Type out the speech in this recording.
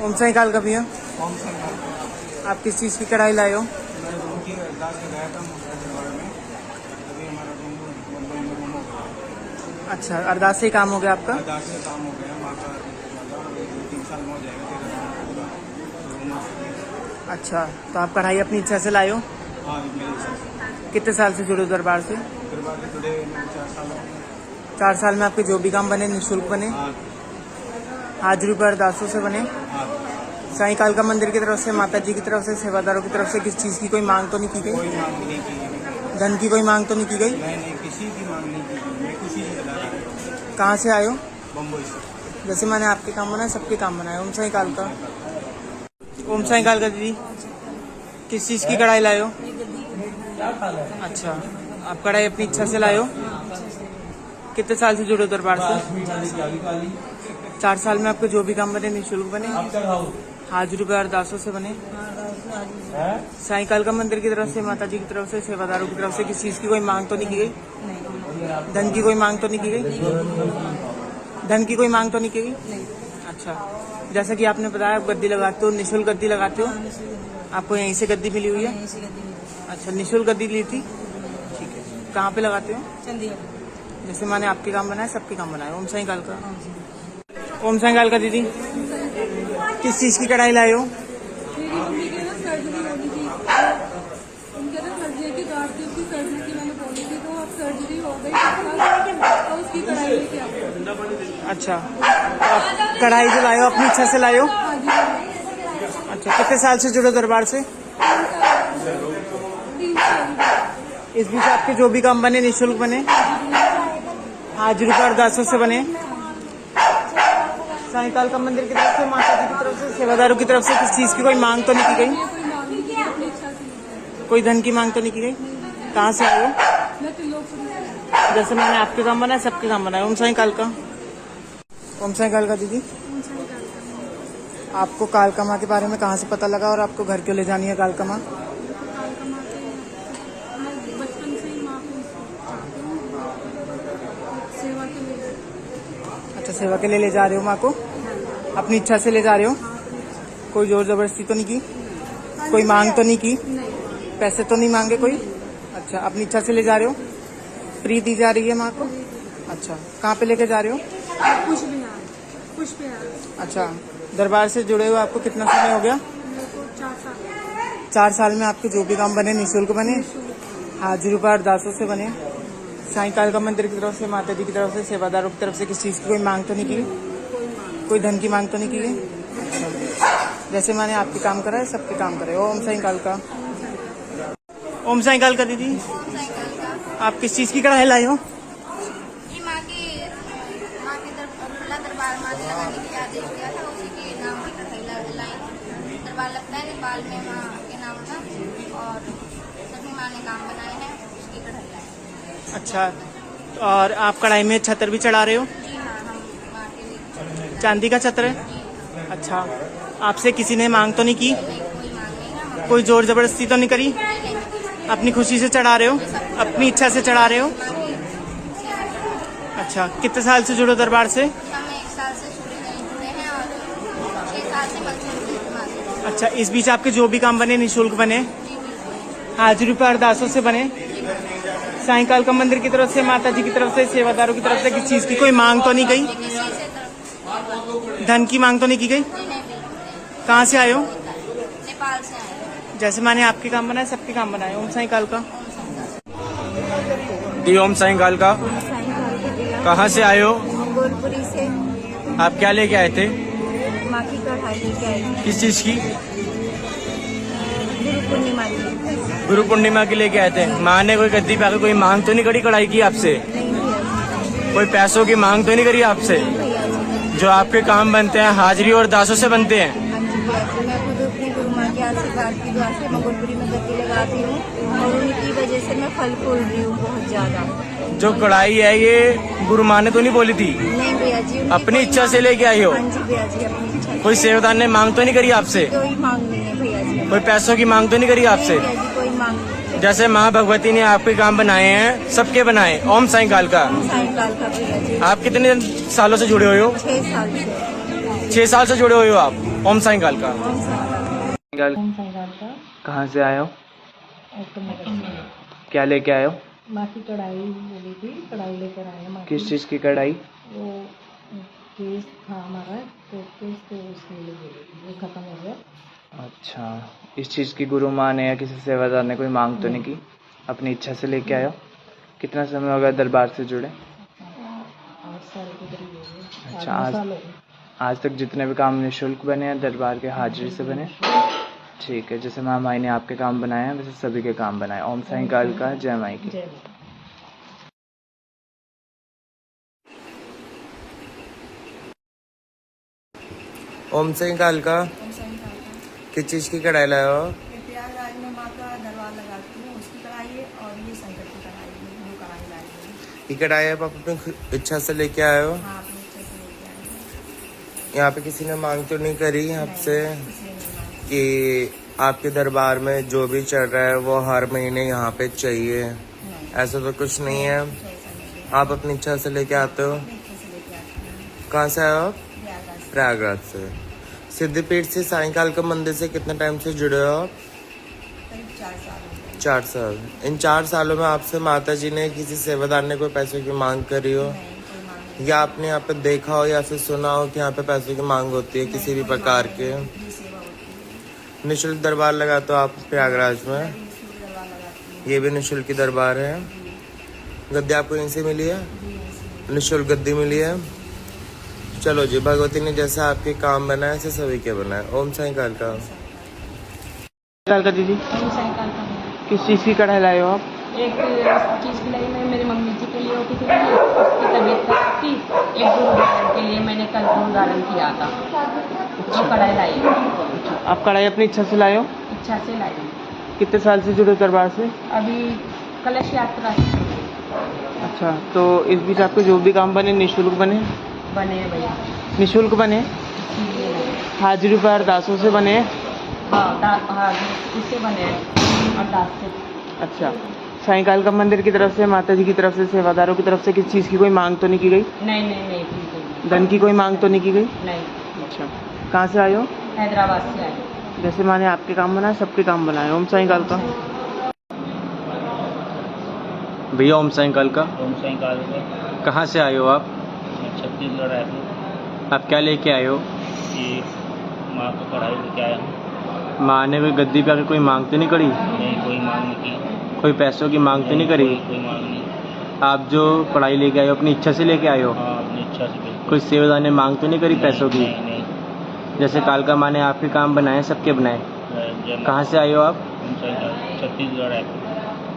ओम साईं काल का भैया, ओम साईं काल का। आप किस चीज़ की कढ़ाई लाए हो? मैं रूम की अरदास में गया था मुस्लिम दरबार में। अभी हमारा रूम मुंबई में रूम हो गया। अच्छा, अरदास से ही काम हो गया आपका? अरदास से काम हो गया। माँ का 2-3 साल में हो जाएगा। 13 साल रूम हो गया। अच्छा, तो आप कढ़ाई अपनी इच्छा से लाए हो? हाँ, मेरी इच्छा से। कितने साल से जुड़े हो दरबार से? दरबार से जुड़े मेरे 4 साल हो गए। 4 साल में आपके जो भी काम बने निःशुल्क बने, हाँ हाजिरी पर अरदासों से बने? हाँ, साईं काल का मंदिर की तरफ से, माता जी की तरफ से, सेवादारों की तरफ से किस चीज़ की कोई मांग तो नहीं की कोई गई? मांग नहीं की गई। धन की कोई मांग तो नहीं की गई? नहीं, किसी की मांग नहीं की गई। मैं खुशी से चला रहा कहाँ से आए हो? बम्बई से। जैसे मैंने आपके काम बनाए सबके काम बनाए। ओम साईं काल का। ओम साईं काल का दीदी, किस चीज़ की कढ़ाई लाए हो? अच्छा, आप कढ़ाई अपनी इच्छा से लाए हो? कितने साल से जुड़े हो दरबार से? 4 साल में आपके जो भी काम बने निःशुल्क बने, हाजिरी पर अरदासों से बने? साईं काल का मंदिर की तरफ से, माता जी की तरफ से, सेवादारों की तरफ से किस चीज़ की कोई मांग तो नहीं की गई? धन की कोई मांग तो नहीं की गई? धन की कोई मांग तो नहीं की गई? अच्छा, जैसा कि आपने बताया आप गद्दी लगाते हो, निःशुल्क गद्दी लगाते हो, आपको यहीं से गद्दी मिली हुई है? अच्छा, निःशुल्क गद्दी ली थी, ठीक है। कहाँ पे लगाते हो? चंडीगढ़। जैसे मैंने आपके काम बनाए सबके काम बनाए। ओम साईं काल का। ओम साईं काल का दीदी, किस चीज़ की कढ़ाई लाए हो? मेरी मम्मी की ना सर्जरी होनी थी, उनके ना सर्जरी की गाड़ी की सर्जरी की मैंने बोली थी, तो अब सर्जरी हो गई तो उसकी कढ़ाई लेके आ। अच्छा, तो आप कढ़ाई जो लाए हो अपनी इच्छा से लाए हो? हाँ जी। अच्छा, कितने साल से जुड़े हो दरबार से? 3 साल। इस बीच आपके जो भी काम बने निःशुल्क बने, हाजिरी पर अरदासों से बने? साईं काल का मंदिर की तरफ से, माता जी की तरफ से, सेवादारों की तरफ से किस चीज़ की कोई मांग तो नहीं की गई? कोई मांग नहीं की, अपनी इच्छा से। कोई धन की मांग तो नहीं की गई? कहाँ से आए हो? मैं त्रिलोकपुरी से। जैसे मैंने आपके काम बनाए सबके काम बनाए। ओम साईं काल का। ओम साईं काल का दीदी, आपको कालका माँ के बारे में कहाँ से पता लगा और आपको घर क्यों ले जानी है कालका माँ? कालका माँ के मैं बचपन से ही माँ को सेवा के लिए। अच्छा, सेवा के लिए ले जा रहे हो माँ को? अपनी इच्छा से ले जा रहे हो? कोई जोर जबरदस्ती तो नहीं की? कोई मांग तो नहीं की? नहीं। पैसे तो नहीं मांगे कोई? अच्छा, अपनी इच्छा से ले जा रहे हो? फ्री दी जा रही है माँ को? अच्छा, कहाँ पे लेके जा रहे हो? कुछ भी है। अच्छा, दरबार से जुड़े हुए आपको कितना समय हो गया? मेरे को 4 साल। 4 साल में आपके जो भी काम बने निःशुल्क बने, हाजिरी पर अरदासों से बने? साईं काल का मंदिर की तरफ से, माता जी की तरफ से, सेवादारों की तरफ से किस चीज़ की कोई मांग तो नहीं की? कोई धन की मांग तो नहीं की गई? अच्छा, जैसे मैंने आपके काम कराए सबके काम करे। ओम साईं काल का। ओम साईं काल का दीदी, आप किस चीज़ की कढ़ाई लाए हो? माँ के दरबार माँ से लगाने के लिए आदेश दिया था, उसी के नाम की कढ़ाई लाई। दरबार लगता है नेपाल में, माँ के नाम का, और सभी माँ ने काम बनाए हैं, उसकी कढ़ाई लाई। अच्छा, और आप कढ़ाई में छतर भी चढ़ा रहे हो? जी हाँ, हम माँ के लिए चांदी का छतर है? अच्छा, आपसे किसी ने मांग तो नहीं की? कोई मांग नहीं है। हम कोई जोर जबरदस्ती तो नहीं करी? अपनी खुशी से चढ़ा रहे हो? अपनी इच्छा से चढ़ा रहे हो? अच्छा, कितने साल से जुड़ो दरबार से? हम 1 साल से जुड़े हैं और 6 साल से बच्चे। अच्छा, इस बीच आपके जो भी काम बने निःशुल्क बने, हाजिरी पर अरदासों से बने? साईं काल का मंदिर की तरफ से, माता जी की तरफ से, सेवादारों की तरफ से किस चीज़ की कोई मांग तो नहीं गई? किसी से धन की मांग तो नहीं की गई? कहाँ से आए हो? नेपाल से आए। जैसे मैंने आपके काम बनाए सबके काम बनाए। ओम साईं काल का। जी, ओम साईं काल का। कहाँ से आए हो? मंगोलपुरी से। आप क्या लेके आए थे? माँ की कढ़ाई लेके आई। किस चीज़ की? गुरु पूर्णिमा की। गुरु पूर्णिमा की लेके आए थे। माँ ने कोई गद्दी पे आकर कोई मांग तो नहीं करी कढ़ाई की आपसे? नहीं भैया कोई पैसों की मांग तो नहीं करी आपसे? जी, भैया जी। जो आपके काम बनते हैं हाजिरी और दासों से बनते हैं? हाँ जी भैया जी, मैं खुद अपनी गुरु माँ के आशीर्वाद की दुआ से मंगोलपुरी में गद्दी लगाती हूँ, और उनकी वजह से मैं फल फूल रही हूँ बहुत ज्यादा। जो कढ़ाई है ये गुरु माँ ने तो नहीं बोली थी? नहीं भैया जी, उनकी अपनी कोई इच्छा से मांग- लेके आई हो? हाँ जी भैया जी, अपनी इच्छा से। कोई सेवादार ने मांग तो नहीं करी आपसे? कोई मांग नहीं है भैया जी। कोई पैसों की मांग तो नहीं करी आपसे? नहीं भैया जी, कोई मांग नहीं। जैसे माँ भगवती ने आपके काम बनाए हैं सबके बनाए। ओम साईं काल का। साईं काल का भैया जी। आप कितने सालों से जुड़े हुए हो? 6 साल से। 6 साल से जुड़े हुए हो आप। ओम साईं काल का। का कहाँ से आए हो? ऑटोमेटिक में क्या लेके आए हो? माँ की कढ़ाई बोली थी, कढ़ाई लेकर आए हैं माँ किस की। चीज़ की कढ़ाई? वो केस था हमारा तो केस तो उसके लिए बोली थी, वो खत्म हो गया। अच्छा, इस चीज़ की गुरु माँ ने या किसी सेवादार ने कोई मांग तो नहीं की? अपनी इच्छा से लेके आए हो? कितना समय हो गया दरबार से जुड़े? 8 साल के करीब हो गए। अच्छा, 8 साल हो गए। आज तक जितने भी काम निःशुल्क बने हैं दरबार के हाजिरी से बने? ठीक है, जैसे माँ माई ने आपके काम बनाए हैं वैसे सभी के काम बनाए। ओम साईं काल का, जय माई की। जय माता। ओम साईं काल का। किस चीज़ की कढ़ाई लाए हो? प्रयागराज में माँ का दरबार लगाती हूँ, उसकी कढ़ाई है और ये संकट की कढ़ाई है, वो कढ़ाई लाई है। ये कढ़ाई आप अपनी इच्छा से लेके आए हो? हाँ, अपनी इच्छा से लेके आई हूँ। यहाँ पे किसी ने मांग तो नहीं करी आपसे इसलिए नहीं मांगी। कि आपके दरबार में जो भी चल रहा है वो हर महीने यहाँ पे चाहिए? नहीं, ऐसा तो कुछ नहीं है। कुछ ऐसा नहीं है। आप अपनी इच्छा से लेके आते हो? अपनी इच्छा से लेके आती हूँ, कहाँ से आए हो आप? प्रयागराज से। प्रयागराज से। सिद्धिपीठ से साईं का मंदिर से कितने टाइम से जुड़े हो आप? करीब 4 साल हो गए। 4 साल। इन 4 सालों में आपसे माता जी ने किसी सेवादार ने कोई पैसों की मांग करी हो? नहीं, कोई मांग नहीं। या आपने यहाँ पे देखा हो या फिर सुना हो कि यहाँ पे पैसों की मांग होती है किसी भी प्रकार के? फ्री सेवा होती है। निःशुल्क दरबार लगाते हो आप प्रयागराज में? मैं भी निःशुल्क दरबार लगाती हूँ। ये भी निःशुल्क की दरबार है। गद्दी आपको यहीं से मिली है? जी, ऐसे। निःशुल्क गद्दी मिली है। चलो जी, भगवती ने जैसा आपके काम बनाए ऐसे सभी के बनाए। ओम साईं काल का। काल का दीदी, ओम साईं काल का। किस चीज़ की कढ़ाई लाए हो आप? एक चीज़ की लाई मैं मेरी मम्मी जी के लिए होती थी, उसकी तबीयत खराब थी। एक गुरुद्वारा के लिए मैंने कल गुरुद्वारा किया था, वो कढ़ाई लाई है। आप कढ़ाई अपनी इच्छा से लाए हो? इच्छा से लाई है। कितने साल से जुड़े हो दरबार से? अभी कलश यात्रा से अच्छा, तो इस बीच आपके जो भी काम बने निःशुल्क बने? बने हैं भैया, निःशुल्क बने? इसीलिए नहीं। हाजिरी पर अरदासों से बने? हाँ, इससे बने हैं और दास से। अच्छा, साईं काल का मंदिर की तरफ से, माता जी की तरफ से, सेवादारों की तरफ से किसी चीज़ की कोई मांग तो नहीं की गई? नहीं नहीं नहीं, बिल्कुल नहीं। धन की कोई मांग तो नहीं की गई? नहीं। अच्छा, कहाँ से आए हो? हैदराबाद से आए। जैसे माने आपके काम बनाए सबके काम बनाए। ओम साईं काल का। भैया ओम साईं काल का। ओम साईं काल का। कहाँ से आए हो आप? छत्तीसगढ़ रायपुर। आप क्या लेके आए हो? ये माँ को कढ़ाई लेके आया हूँ। माँ ने कोई गद्दी पे आके कोई मांग तो नहीं करी? नहीं, कोई मांग नहीं की। कोई पैसों की मांग तो नहीं करी? कोई मांग नहीं। आप जो कढ़ाई लेके आए हो अपनी इच्छा से लेके आए हो? हाँ, अपनी इच्छा से बिल्कुल। कोई सेवादार ने मांग तो नहीं करी पैसों की? नहीं नहीं। जैसे कालका माँ ने आपके काम बनाए सबके बनाए। जय माता। कहाँ से आए हो आप? ओम साईं काल, छत्तीसगढ़ रायपुर।